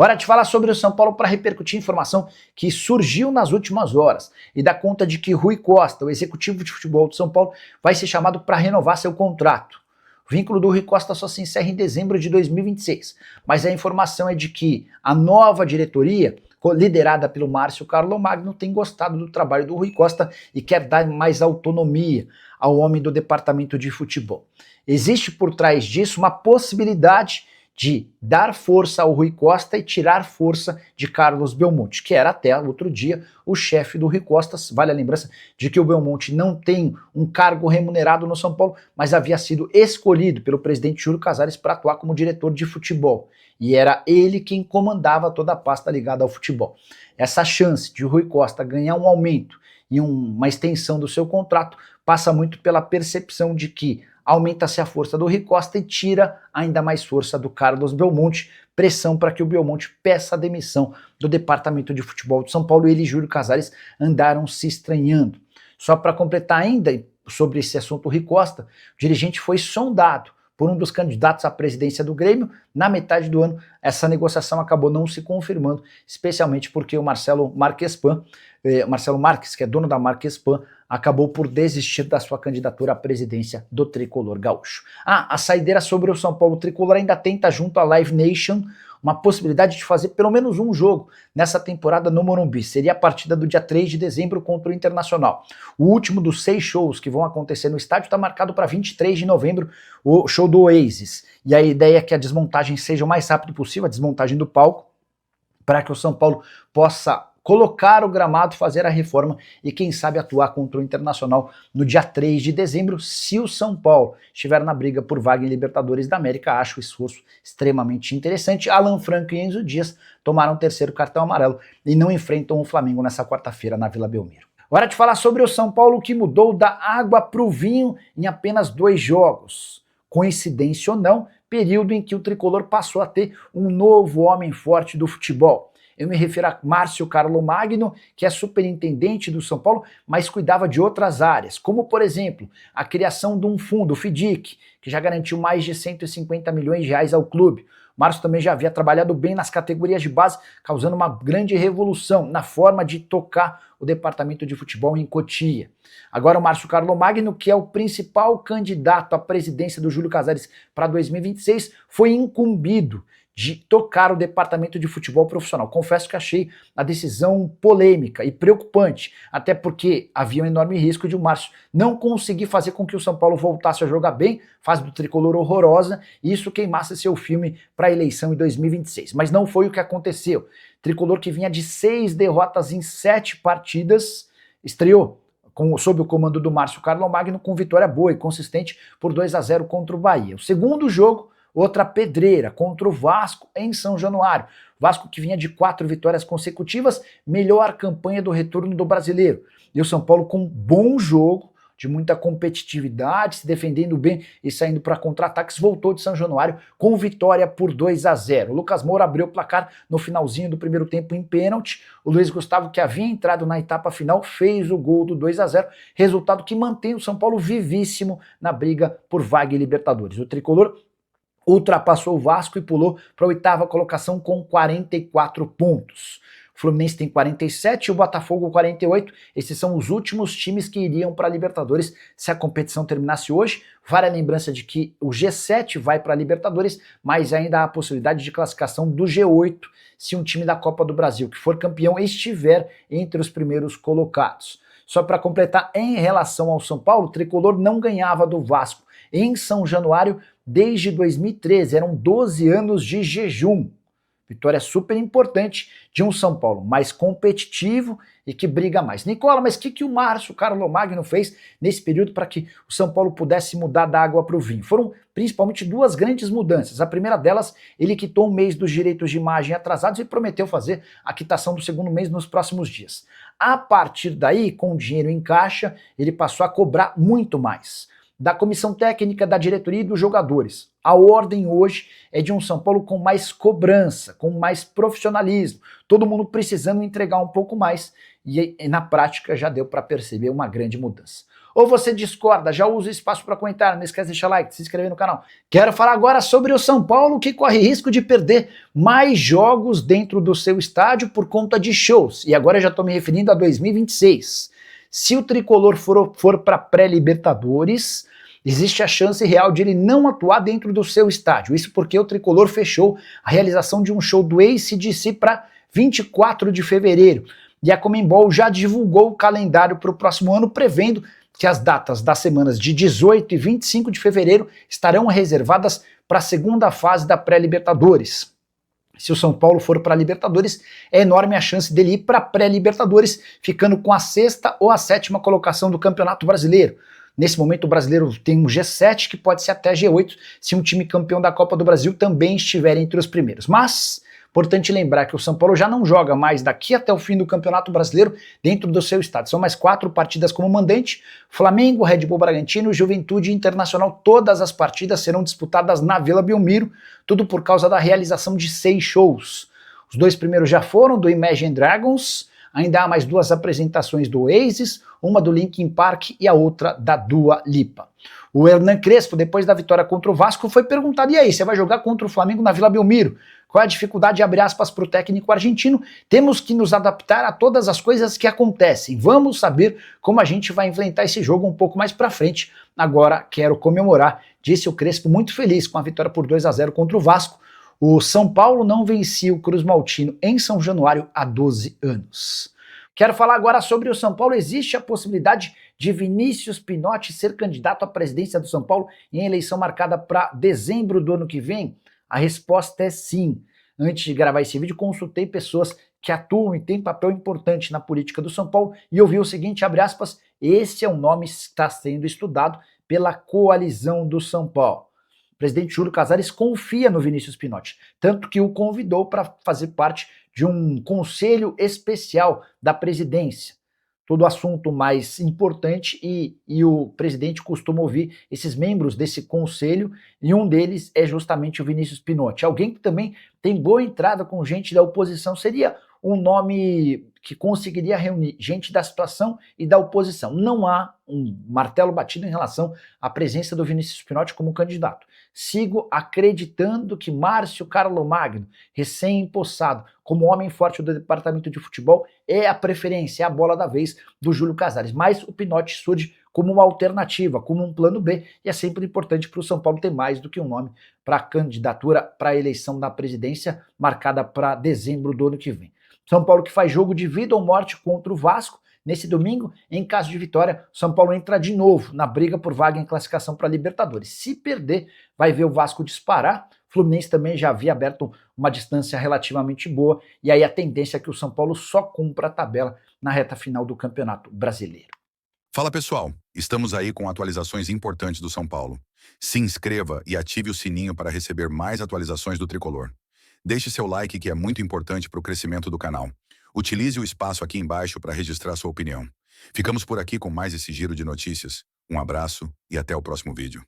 Hora de falar sobre o São Paulo para repercutir informação que surgiu nas últimas horas e dá conta de que Rui Costa, o executivo de futebol do São Paulo, vai ser chamado para renovar seu contrato. O vínculo do Rui Costa só se encerra em dezembro de 2026, mas a informação é de que a nova diretoria, liderada pelo Márcio Carlo Magno, tem gostado do trabalho do Rui Costa e quer dar mais autonomia ao homem do departamento de futebol. Existe por trás disso uma possibilidade de dar força ao Rui Costa e tirar força de Carlos Belmonte, que era até outro dia o chefe do Rui Costa. Vale a lembrança de que o Belmonte não tem um cargo remunerado no São Paulo, mas havia sido escolhido pelo presidente Júlio Casares para atuar como diretor de futebol. E era ele quem comandava toda a pasta ligada ao futebol. Essa chance de o Rui Costa ganhar um aumento e uma extensão do seu contrato passa muito pela percepção de que aumenta-se a força do Rui Costa e tira ainda mais força do Carlos Belmonte, pressão para que o Belmonte peça a demissão do departamento de futebol de São Paulo. Ele e Júlio Casares andaram se estranhando. Só para completar ainda sobre esse assunto Rui Costa, o dirigente foi sondado por um dos candidatos à presidência do Grêmio. Na metade do ano, essa negociação acabou não se confirmando, especialmente porque o Marcelo Marques, que é dono da Marquespan, acabou por desistir da sua candidatura à presidência do Tricolor Gaúcho. A saideira sobre o São Paulo Tricolor ainda tenta, junto à Live Nation, uma possibilidade de fazer pelo menos um jogo nessa temporada no Morumbi. Seria a partida do dia 3 de dezembro contra o Internacional. O último dos 6 shows que vão acontecer no estádio está marcado para 23 de novembro, o show do Oasis. E a ideia é que a desmontagem seja o mais rápido possível, a desmontagem do palco, para que o São Paulo possa colocar o gramado, fazer a reforma e quem sabe atuar contra o Internacional no dia 3 de dezembro, se o São Paulo estiver na briga por vaga em Libertadores da América. Acho o esforço extremamente interessante. Alan Franco e Enzo Dias tomaram o terceiro cartão amarelo e não enfrentam o Flamengo nessa quarta-feira na Vila Belmiro. Hora de falar sobre o São Paulo, que mudou da água para o vinho em apenas 2 jogos. Coincidência ou não, período em que o tricolor passou a ter um novo homem forte do futebol. Eu me refiro a Márcio Carlo Magno, que é superintendente do São Paulo, mas cuidava de outras áreas, como, por exemplo, a criação de um fundo, o FIDIC, que já garantiu mais de 150 milhões de reais ao clube. O Márcio também já havia trabalhado bem nas categorias de base, causando uma grande revolução na forma de tocar o departamento de futebol em Cotia. Agora o Márcio Carlo Magno, que é o principal candidato à presidência do Júlio Casares para 2026, foi incumbido de tocar o departamento de futebol profissional. Confesso que achei a decisão polêmica e preocupante, até porque havia um enorme risco de o Márcio não conseguir fazer com que o São Paulo voltasse a jogar bem, fase do tricolor horrorosa, e isso queimasse seu filme para a eleição em 2026. Mas não foi o que aconteceu. Tricolor, que vinha de 6 derrotas em 7 partidas, estreou sob o comando do Márcio Carlo Magno com vitória boa e consistente por 2-0 contra o Bahia. O segundo jogo, outra pedreira contra o Vasco em São Januário. Vasco que vinha de 4 vitórias consecutivas, melhor campanha do retorno do brasileiro. E o São Paulo com um bom jogo, de muita competitividade, se defendendo bem e saindo para contra-ataques, voltou de São Januário com vitória por 2-0. O Lucas Moura abriu o placar no finalzinho do primeiro tempo em pênalti. O Luiz Gustavo, que havia entrado na etapa final, fez o gol do 2-0, resultado que mantém o São Paulo vivíssimo na briga por vaga em Libertadores. O tricolor ultrapassou o Vasco e pulou para a 8ª colocação com 44 pontos. O Fluminense tem 47 e o Botafogo 48. Esses são os últimos times que iriam para a Libertadores se a competição terminasse hoje. Vale a lembrança de que o G7 vai para a Libertadores, mas ainda há a possibilidade de classificação do G8 se um time da Copa do Brasil que for campeão estiver entre os primeiros colocados. Só para completar, em relação ao São Paulo, o tricolor não ganhava do Vasco em São Januário desde 2013, eram 12 anos de jejum. Vitória super importante de um São Paulo mais competitivo e que briga mais. Nicola, mas o que o Márcio Carlo Magno fez nesse período para que o São Paulo pudesse mudar da água para o vinho? Foram principalmente 2 grandes mudanças. A primeira delas, ele quitou um mês dos direitos de imagem atrasados e prometeu fazer a quitação do 2º mês nos próximos dias. A partir daí, com o dinheiro em caixa, ele passou a cobrar muito mais. da comissão técnica, da diretoria e dos jogadores. A ordem hoje é de um São Paulo com mais cobrança, com mais profissionalismo, todo mundo precisando entregar um pouco mais, e na prática já deu para perceber uma grande mudança. Ou você discorda, já usa o espaço para comentar, não esquece de deixar like, se inscrever no canal. Quero falar agora sobre o São Paulo, que corre risco de perder mais jogos dentro do seu estádio por conta de shows, e agora eu já estou me referindo a 2026. Se o tricolor for para pré-Libertadores, existe a chance real de ele não atuar dentro do seu estádio. Isso porque o tricolor fechou a realização de um show do AC/DC para 24 de fevereiro. E a Conmebol já divulgou o calendário para o próximo ano, prevendo que as datas das semanas de 18 e 25 de fevereiro estarão reservadas para a segunda fase da pré-Libertadores. Se o São Paulo for para a Libertadores, é enorme a chance dele ir para a pré-Libertadores, ficando com a 6ª ou a 7ª colocação do Campeonato Brasileiro. Nesse momento o brasileiro tem um G7 que pode ser até G8 se um time campeão da Copa do Brasil também estiver entre os primeiros. Mas, importante lembrar que o São Paulo já não joga mais daqui até o fim do Campeonato Brasileiro dentro do seu estado. São mais 4 partidas como mandante: Flamengo, Red Bull Bragantino, Juventude e Internacional. Todas as partidas serão disputadas na Vila Belmiro, tudo por causa da realização de 6 shows. Os 2 primeiros já foram do Imagine Dragons, ainda há mais 2 apresentações do Oasis, uma do Linkin Park e a outra da Dua Lipa. O Hernan Crespo, depois da vitória contra o Vasco, foi perguntado: e aí, você vai jogar contra o Flamengo na Vila Belmiro? Qual é a dificuldade, abre aspas, para o técnico argentino? Temos que nos adaptar a todas as coisas que acontecem. Vamos saber como a gente vai enfrentar esse jogo um pouco mais para frente. Agora quero comemorar, disse o Crespo, muito feliz com a vitória por 2-0 contra o Vasco. O São Paulo não vencia o Cruz Maltino em São Januário há 12 anos. Quero falar agora sobre o São Paulo. Existe a possibilidade de Vinícius Pinotti ser candidato à presidência do São Paulo em eleição marcada para dezembro do ano que vem? A resposta é sim. Antes de gravar esse vídeo, consultei pessoas que atuam e têm papel importante na política do São Paulo e ouvi o seguinte, abre aspas: esse é o nome que está sendo estudado pela coalizão do São Paulo. O presidente Júlio Casares confia no Vinícius Pinotti, tanto que o convidou para fazer parte de um conselho especial da presidência. Todo assunto mais importante e o presidente costuma ouvir esses membros desse conselho, e um deles é justamente o Vinícius Pinotti. Alguém que também tem boa entrada com gente da oposição, seria um nome que conseguiria reunir gente da situação e da oposição. Não há um martelo batido em relação à presença do Vinícius Pinotti como candidato. Sigo acreditando que Márcio Carlomagno, recém-empossado como homem forte do departamento de futebol, é a preferência, é a bola da vez do Júlio Casares. Mas o Pinotti surge como uma alternativa, como um plano B, e é sempre importante para o São Paulo ter mais do que um nome para a candidatura para a eleição da presidência marcada para dezembro do ano que vem. São Paulo que faz jogo de vida ou morte contra o Vasco. Nesse domingo, em caso de vitória, o São Paulo entra de novo na briga por vaga em classificação para a Libertadores. Se perder, vai ver o Vasco disparar. O Fluminense também já havia aberto uma distância relativamente boa, e aí a tendência é que o São Paulo só cumpra a tabela na reta final do Campeonato Brasileiro. Fala pessoal, estamos aí com atualizações importantes do São Paulo. Se inscreva e ative o sininho para receber mais atualizações do Tricolor. Deixe seu like, que é muito importante para o crescimento do canal. Utilize o espaço aqui embaixo para registrar sua opinião. Ficamos por aqui com mais esse giro de notícias. Um abraço e até o próximo vídeo.